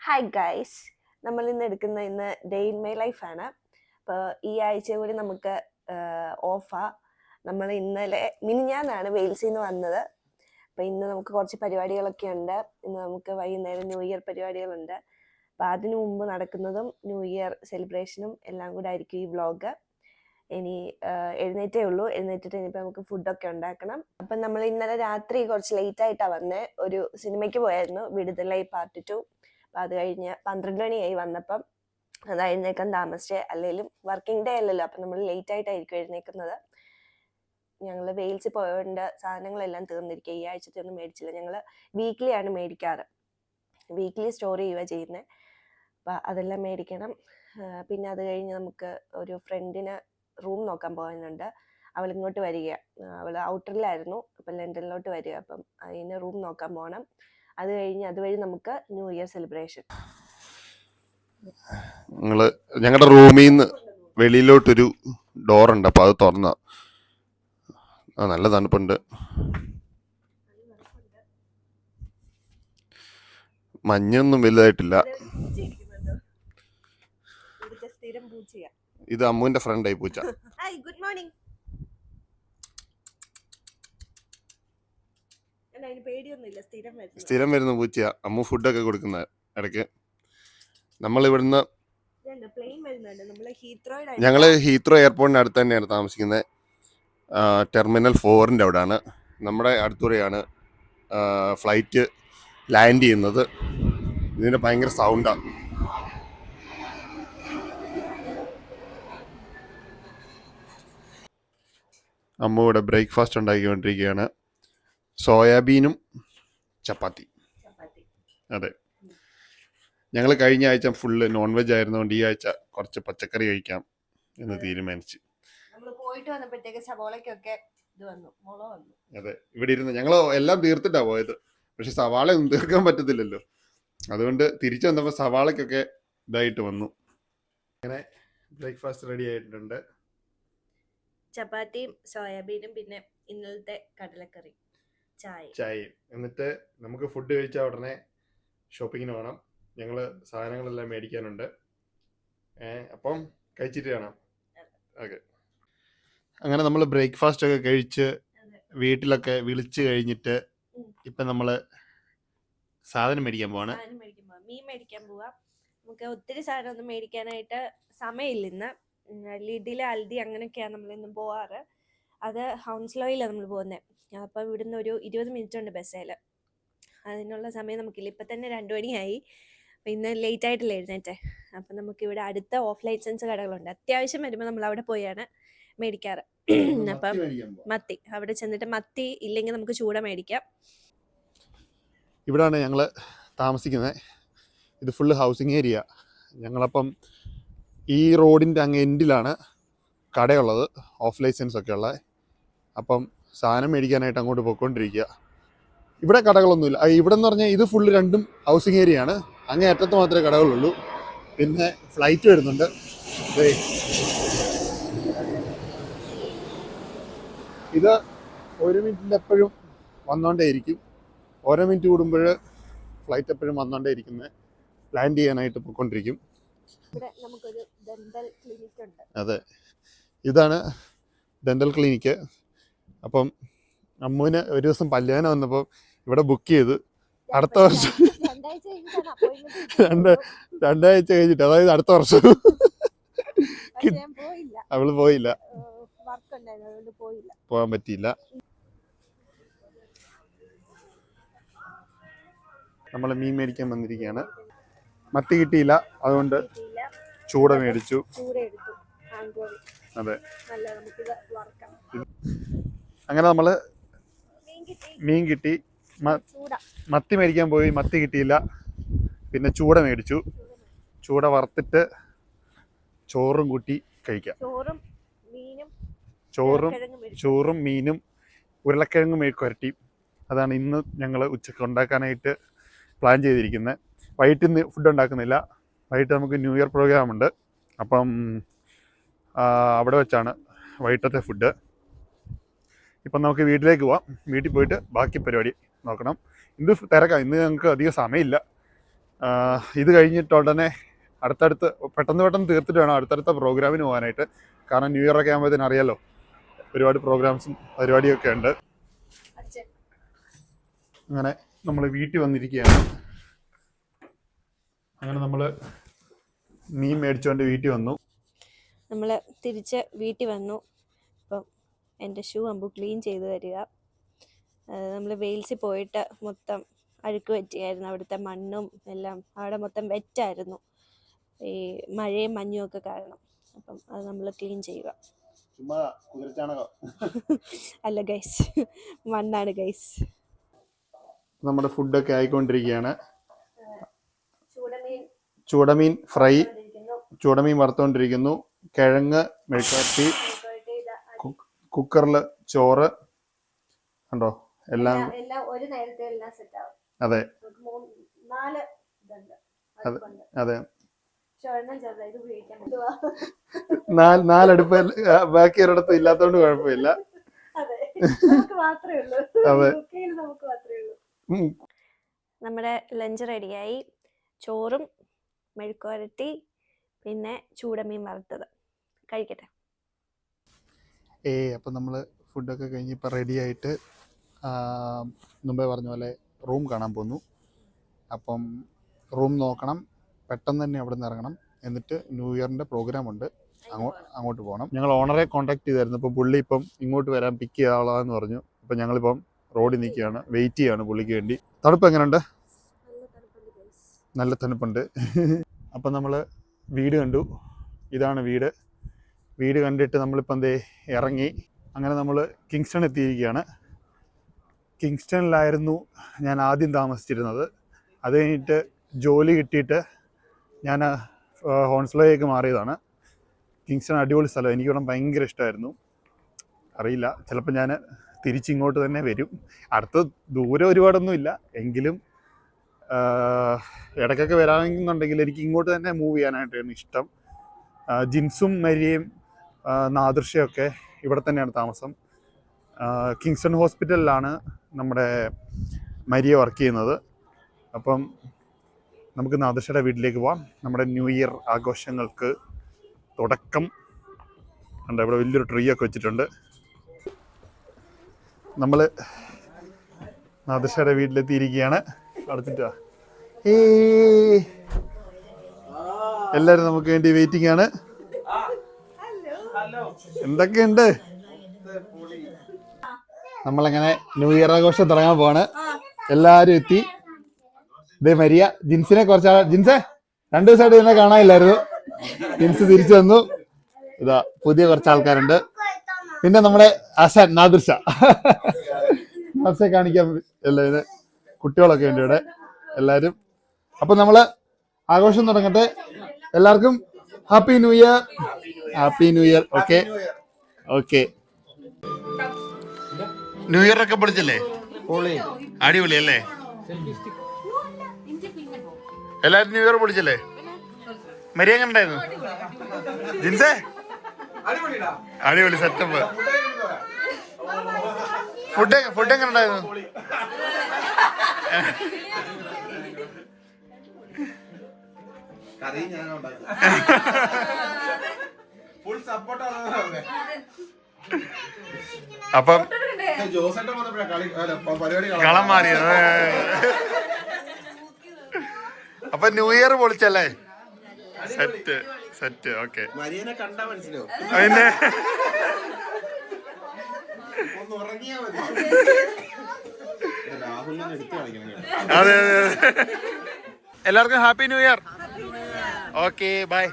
Hi guys, നമ്മൾ ഇന്ന് day in my ലൈഫാണ്. അപ്പോൾ ഈ ആഴ്ച കൂടി നമുക്ക് ഓഫാ. നമ്മൾ ഇന്നലെ മിനിഞ്ഞാന്നാണ് വെയിൽസിൽ നിന്ന് വന്നത്. അപ്പോൾ ഇന്ന് നമുക്ക് കുറച്ച് പരിപാടികളൊക്കെ ഉണ്ട്. ഇന്ന് നമുക്ക് വൈകുന്നേരം ന്യൂ ഇയർ പരിപാടികളുണ്ട്. അപ്പോൾ അതിനു മുമ്പ് നടക്കുന്നതും ന്യൂ ഇയർ സെലിബ്രേഷനും എല്ലാം കൂടെ ആയിരിക്കും ഈ വ്ളോഗ്. ഇനി എഴുന്നേറ്റേ ഉള്ളൂ. എഴുന്നേറ്റിട്ട് ഇനിയിപ്പോൾ നമുക്ക് ഫുഡൊക്കെ ഉണ്ടാക്കണം. അപ്പം നമ്മൾ ഇന്നലെ രാത്രി കുറച്ച് ലേറ്റ് ആയിട്ടാണ് വന്നത്. ഒരു സിനിമയ്ക്ക് പോയായിരുന്നു, വിടുതലൈ പാർട്ട് 2. അപ്പം അത് കഴിഞ്ഞ് 12 മണിയായി വന്നപ്പം. അത് എഴുന്നേക്കാൻ താമസിച്ചേ. അല്ലെങ്കിലും വർക്കിംഗ് ഡേ അല്ലല്ലോ, അപ്പം നമ്മൾ ലേറ്റ് ആയിട്ടായിരിക്കും എഴുന്നേക്കുന്നത്. ഞങ്ങൾ വെയിൽസിൽ പോയതുകൊണ്ട് സാധനങ്ങളെല്ലാം തീർന്നിരിക്കുക. ഈ ആഴ്ചത്തെ ഒന്നും മേടിച്ചില്ല. ഞങ്ങൾ വീക്ക്ലി ആണ് മേടിക്കാറ്. വീക്ക്ലി സ്റ്റോർ ചെയ്യുക ചെയ്യുന്നത്. അപ്പം അതെല്ലാം മേടിക്കണം. പിന്നെ അത് കഴിഞ്ഞ് നമുക്ക് ഒരു ഫ്രണ്ടിന് റൂം നോക്കാൻ പോകാനുണ്ട്. അവൾ ഇങ്ങോട്ട് വരിക. അവൾ ഔട്ടറിലായിരുന്നു, അപ്പം ലണ്ടനിലോട്ട് വരിക. അപ്പം അതിന് റൂം നോക്കാൻ പോകണം. അത് കഴിഞ്ഞ് അതുവഴി നമുക്ക് ന്യൂ ഇയർ സെലിബ്രേഷൻ. ഞങ്ങളുടെ റൂമിൽ നിന്ന് വെളിയിലോട്ടൊരു ഡോറുണ്ട്, അപ്പോൾ അത് തുറന്ന നല്ല തണുപ്പുണ്ട്. മഞ്ഞൊന്നും വലുതായിട്ടില്ല. ഇത് അമ്മുവിന്റെ ഫ്രണ്ടായി പൂച്ച. Good morning. സ്ഥിരം വരുന്ന പൂച്ചയാ. അമ്മു ഫുഡൊക്കെ കൊടുക്കുന്ന ഇടയ്ക്ക്. നമ്മളിവിടുന്ന് ഞങ്ങള് ഹീത്രോ എയർപോർട്ടിന് അടുത്ത് തന്നെയാണ് താമസിക്കുന്നത്. ടെർമിനൽ 4-ന്റെ അവിടെയാണ്. നമ്മുടെ അടുത്തൂടെയാണ് ഫ്ലൈറ്റ് ലാൻഡ് ചെയ്യുന്നത്. ഇതിന് ഭയങ്കര സൗണ്ടാണ്. അമ്മ ഇവിടെ ബ്രേക്ക്ഫാസ്റ്റ് ഉണ്ടാക്കിക്കൊണ്ടിരിക്കുകയാണ്. സോയാബീനും ചപ്പാത്തി. അതെ, ഞങ്ങൾ കഴിഞ്ഞ ആഴ്ച ഫുള്ള് നോൺ വെജ് ആയിരുന്നുകൊണ്ട് ഈ ആഴ്ച കുറച്ച് പച്ചക്കറി കഴിക്കാം എന്ന് തീരുമാനിച്ചു. അതെ, ഇവിടെ ഇരുന്ന് ഞങ്ങൾ എല്ലാം തീർത്തിട്ടാ പോയത്. പക്ഷെ സവാള ഒന്നും തീർക്കാൻ പറ്റത്തില്ലല്ലോ. അതുകൊണ്ട് തിരിച്ചു വന്നപ്പോൾ സവാളക്കൊക്കെ ഇതായിട്ട് വന്നു. അങ്ങനെ ബ്രേക്ക്ഫാസ്റ്റ് റെഡി ആയിട്ടുണ്ട്. ചപ്പാത്തിയും സോയാബീനും പിന്നെ ഇന്നലത്തെ കടലക്കറി, ചായയും. എന്നിട്ട് നമുക്ക് ഫുഡ് കഴിച്ചാൽ ഉടനെ ഷോപ്പിങ്ങിന് വേണം. ഞങ്ങള് സാധനങ്ങളെല്ലാം മേടിക്കാനുണ്ട്. അപ്പം കഴിച്ചിട്ട് കാണാം. ഓക്കെ. അങ്ങനെ നമ്മൾ ബ്രേക്ക്ഫാസ്റ്റ് ഒക്കെ കഴിച്ച് വീട്ടിലൊക്കെ വിളിച്ചു കഴിഞ്ഞിട്ട് ഇപ്പം നമ്മള് സാധനം മേടിക്കാൻ പോവാണ്. മീൻ മേടിക്കാൻ പോവാ. നമുക്ക് ഒത്തിരി സാധനം ഒന്നും മേടിക്കാനായിട്ട് സമയമില്ല ഇന്ന്. ലിഡില് അൽദി അങ്ങനെയൊക്കെയാണ് നമ്മൾ ഇന്ന് പോവാറ്. അത് ഹൗൺസ്ലോയിലാണ് നമ്മൾ പോകുന്നത്. അപ്പം ഇവിടുന്ന് ഒരു 20 മിനിറ്റ് ഉണ്ട് ബസ്സിൽ. അതിനുള്ള സമയം നമുക്കില്ല. ഇപ്പം തന്നെ 2 മണിയായി. അപ്പം ഇന്ന് ലേറ്റ് ആയിട്ടില്ല എഴുന്നേറ്റെ. അപ്പം നമുക്കിവിടെ അടുത്ത ഓഫ് ലൈസൻസ് കടകളുണ്ട്. അത്യാവശ്യം വരുമ്പോൾ നമ്മൾ അവിടെ പോയാണ് മേടിക്കാറ്. അപ്പം മത്തി അവിടെ ചെന്നിട്ട് മത്തി ഇല്ലെങ്കിൽ നമുക്ക് ചൂട മേടിക്കാം. ഇവിടാണ് ഞങ്ങൾ താമസിക്കുന്നത്. ഇത് ഫുള്ള് ഹൗസിങ് ഏരിയ. ഞങ്ങളപ്പം ഈ റോഡിൻ്റെ അങ്ങ് എൻഡിലാണ് കടയുള്ളത്, ഓഫ് ലൈസൻസ് ഒക്കെ ഉള്ളത്. അപ്പം സാധനം മേടിക്കാനായിട്ട് അങ്ങോട്ട് പോയിക്കൊണ്ടിരിക്കുക. ഇവിടെ കടകളൊന്നുമില്ല. ഇവിടെ എന്ന് പറഞ്ഞാൽ ഇത് ഫുള്ള് രണ്ടും ഹൗസിങ് ഏരിയ ആണ്. അങ്ങേ അറ്റത്ത് മാത്രമേ കടകളുള്ളൂ. പിന്നെ ഫ്ലൈറ്റ് വരുന്നുണ്ട്. ഇത് 1 മിനിറ്റിൽ എപ്പോഴും വന്നുകൊണ്ടേയിരിക്കും. ഓരോ മിനിറ്റ് കൂടുമ്പോൾ ഫ്ലൈറ്റ് എപ്പോഴും വന്നുകൊണ്ടേയിരിക്കുന്നത്. ലാൻഡ് ചെയ്യാനായിട്ട് പോയിക്കൊണ്ടിരിക്കും. അതെ, ഇതാണ് ഡെന്റൽ ക്ലിനിക്ക്. അപ്പം അമ്മുവിന് ഒരു ദിവസം പല്ലുവേദന വന്നപ്പോൾ ഇവിടെ ബുക്ക് ചെയ്ത് അടുത്ത വർഷം 2 ആഴ്ച കഴിഞ്ഞിട്ട്, അതായത് അടുത്ത വർഷം അവള് പോയില്ല, പോകാൻ പറ്റിയില്ല. നമ്മൾ മീൻ മേടിക്കാൻ വന്നിരിക്കുകയാണ്. മത്തി കിട്ടിയില്ല, അതുകൊണ്ട് ചൂട മേടിച്ചു. അതെ, അങ്ങനെ നമ്മള് മീൻ കിട്ടി. മത്തി മേടിക്കാൻ പോയി, മത്തി കിട്ടിയില്ല. പിന്നെ ചൂട മേടിച്ചു. ചൂട വറുത്തിട്ട് ചോറും കൂട്ടി കഴിക്കാം. ചോറും മീനും ഉരുളക്കിഴങ്ങും മെഴുക്കുവരട്ടി. അതാണ് ഇന്ന് ഞങ്ങൾ ഉച്ചക്ക് ഉണ്ടാക്കാനായിട്ട് പ്ലാൻ ചെയ്തിരിക്കുന്നത്. വൈകിട്ട് ഇന്ന് ഫുഡ് ഉണ്ടാക്കുന്നില്ല. വൈകിട്ട് നമുക്ക് ന്യൂ ഇയർ പ്രോഗ്രാം ഉണ്ട്. അപ്പം അവിടെ വെച്ചാണ് വൈകിട്ടത്തെ ഫുഡ്. ഇപ്പം നമുക്ക് വീട്ടിലേക്ക് പോവാം. വീട്ടിൽ പോയിട്ട് ബാക്കി പരിപാടി നോക്കണം. ഇന്ന് തിരക്കാം. ഇന്ന് ഞങ്ങൾക്ക് അധികം സമയമില്ല. ഇത് കഴിഞ്ഞിട്ട് ഉടനെ അടുത്തടുത്ത് പെട്ടെന്ന് തീർത്തിട്ട് വേണം അടുത്തടുത്ത പ്രോഗ്രാമിന് പോകാനായിട്ട്. കാരണം ന്യൂ ഇയർ ഒക്കെ ആകുമ്പോഴത്തേന് അറിയാലോ, ഒരുപാട് പ്രോഗ്രാംസും പരിപാടിയൊക്കെ ഉണ്ട്. അങ്ങനെ നമ്മൾ വീട്ടിൽ വന്നിരിക്കുകയാണ്. അങ്ങനെ നമ്മൾ മീൻ മേടിച്ചുകൊണ്ട് വീട്ടിൽ വന്നു. നമ്മൾ തിരിച്ച് വീട്ടിൽ വന്നു. അപ്പം എൻ്റെ ഷൂ അമ്പു ക്ലീൻ ചെയ്ത് തരിക. നമ്മൾ വെയിൽസിൽ പോയിട്ട് മൊത്തം അഴുക്ക് പറ്റിയായിരുന്നു. അവിടുത്തെ മണ്ണും എല്ലാം അവിടെ മൊത്തം വെറ്റായിരുന്നു, ഈ മഴയും മഞ്ഞും ഒക്കെ കാരണം. അപ്പം അത് നമ്മൾ ക്ലീൻ ചെയ്യുക. അല്ല ഗൈസ്, മണ്ണാണ് ഗൈസ്. നമ്മുടെ ഫുഡൊക്കെ ആയിക്കൊണ്ടിരിക്കുകയാണ്. ചൂടമീൻ ഫ്രൈ, ചൂടമീൻ വറുത്തുകൊണ്ടിരിക്കുന്നു. കിഴങ്ങ് മെഴുക്കുവരട്ടി, കുക്കറിൽ ചോറ് കണ്ടോ, എല്ലാം ഒരു നേരത്തെ എല്ലാം സെറ്റ് ആവും. അതെ അതെ, നാലടുപ്പ് ബാക്കി ഒരിടത്ത് ഇല്ലാത്തോണ്ട് കുഴപ്പമില്ല. അതെ, നമ്മുടെ ലഞ്ച് റെഡിയായി. ചോറും മെഴുക്കുവരട്ടി പിന്നെ ചൂടമീൻ വറുത്തത്. കഴിക്കട്ടെ. അപ്പം നമ്മൾ ഫുഡൊക്കെ കഴിഞ്ഞ് ഇപ്പം റെഡി ആയിട്ട് മുമ്പേ പറഞ്ഞ പോലെ റൂം കാണാൻ പോന്നു. അപ്പം റൂം നോക്കണം, പെട്ടെന്ന് തന്നെ അവിടെ നിന്ന് ഇറങ്ങണം. എന്നിട്ട് ന്യൂ ഇയറിൻ്റെ പ്രോഗ്രാം ഉണ്ട്, അങ്ങോട്ട് പോകണം. ഞങ്ങൾ ഓണറെ കോൺടാക്ട് ചെയ്തായിരുന്നു. അപ്പോൾ പുള്ളി ഇപ്പം ഇങ്ങോട്ട് വരാൻ പിക്ക് ചെയ്യാനുള്ളതെന്ന് പറഞ്ഞു. അപ്പം ഞങ്ങളിപ്പം റോഡിൽ നിൽക്കുകയാണ്, വെയിറ്റ് ചെയ്യാണ് പുള്ളിക്ക് വേണ്ടി. തണുപ്പ് എങ്ങനെയുണ്ട്? നല്ല തണുപ്പുണ്ട്. അപ്പം നമ്മൾ വീട് കണ്ടു. ഇതാണ് വീട്. വീട് കണ്ടിട്ട് നമ്മളിപ്പം എന്തേ ഇറങ്ങി. അങ്ങനെ നമ്മൾ കിങ്സ്റ്റൺ എത്തിയിരിക്കുകയാണ്. കിങ്സ്റ്റണിലായിരുന്നു ഞാൻ ആദ്യം താമസിച്ചിരുന്നത്. അത് കഴിഞ്ഞിട്ട് ജോലി കിട്ടിയിട്ട് ഞാൻ ഹോൺസ്ലോയിലേക്ക് മാറിയതാണ്. കിങ്സ്റ്റൺ അടിപൊളി സ്ഥലം, എനിക്കിവിടെ ഭയങ്കര ഇഷ്ടമായിരുന്നു. അറിയില്ല, ചിലപ്പോൾ ഞാൻ തിരിച്ചിങ്ങോട്ട് തന്നെ വരും. അടുത്ത് ദൂരം ഒരുപാടൊന്നുമില്ല, എങ്കിലും ഇടയ്ക്കൊക്കെ വരാമെന്നുണ്ടെങ്കിൽ എനിക്ക് ഇങ്ങോട്ട് തന്നെ മൂവ് ചെയ്യാനായിട്ടാണ് ഇഷ്ടം. ജിൻസും മരിയയും നാദൃശ്യമൊക്കെ ഇവിടെ തന്നെയാണ് താമസം. കിങ്സ്റ്റൺ ഹോസ്പിറ്റലിലാണ് നമ്മുടെ മരിയ വർക്ക് ചെയ്യുന്നത്. അപ്പം നമുക്ക് നാദൃശ്യയുടെ വീട്ടിലേക്ക് പോവാം. നമ്മുടെ ന്യൂ ഇയർ ആഘോഷങ്ങൾക്ക് തുടക്കം ഉണ്ട്. ഇവിടെ വലിയൊരു ട്രീ ഒക്കെ വെച്ചിട്ടുണ്ട്. നമ്മൾ നാദൃശ്യയുടെ വീട്ടിലെത്തിയിരിക്കുകയാണ്. അടച്ചിട്ടാ എല്ലാവരും നമുക്ക് വേണ്ടി വെയിറ്റിംഗ് ആണ്. എന്തൊക്കെയുണ്ട്? നമ്മളങ്ങനെ ന്യൂ ഇയർ ആഘോഷം തുടങ്ങാൻ പോവാണ്. എല്ലാവരും എത്തി. ഇതേ മരിയ, ജിൻസിനെ ജിൻസെ 2 ദിവസമായിട്ട് ഇതിനെ കാണാനില്ലായിരുന്നു. ജിൻസ് തിരിച്ചു വന്നു. ഇതാ പുതിയ കുറച്ച് ആൾക്കാരുണ്ട്. പിന്നെ നമ്മുടെ അസൻ നാദൃശ കാണിക്കാൻ എല്ലാവരും കുട്ടികളൊക്കെ ഉണ്ട് ഇവിടെ എല്ലാവരും. അപ്പൊ നമ്മള് ആഘോഷം തുടങ്ങട്ടെ. എല്ലാവർക്കും happy new year. Happy new year. Okay okay. New year ഒക്കെ പൊളിച്ചല്ലേ? അടിപൊളി അല്ലേ? എല്ലാരും ന്യൂ ഇയർ പൊളിച്ചല്ലേ? മരിയ എങ്ങനെ ഉണ്ടായിരുന്നു? ജിൻസേ അടിപൊളി സെറ്റപ്പ്. ഫുഡ് എങ്ങനെ ഉണ്ടായിരുന്നു? അപ്പം കളം മാറിയത്. അപ്പൊ ന്യൂ ഇയർ പൊളിച്ചല്ലേ? Set set. ഓക്കെ. പിന്നെ അതെ അതെ. എല്ലാവർക്കും happy new year. Okay by.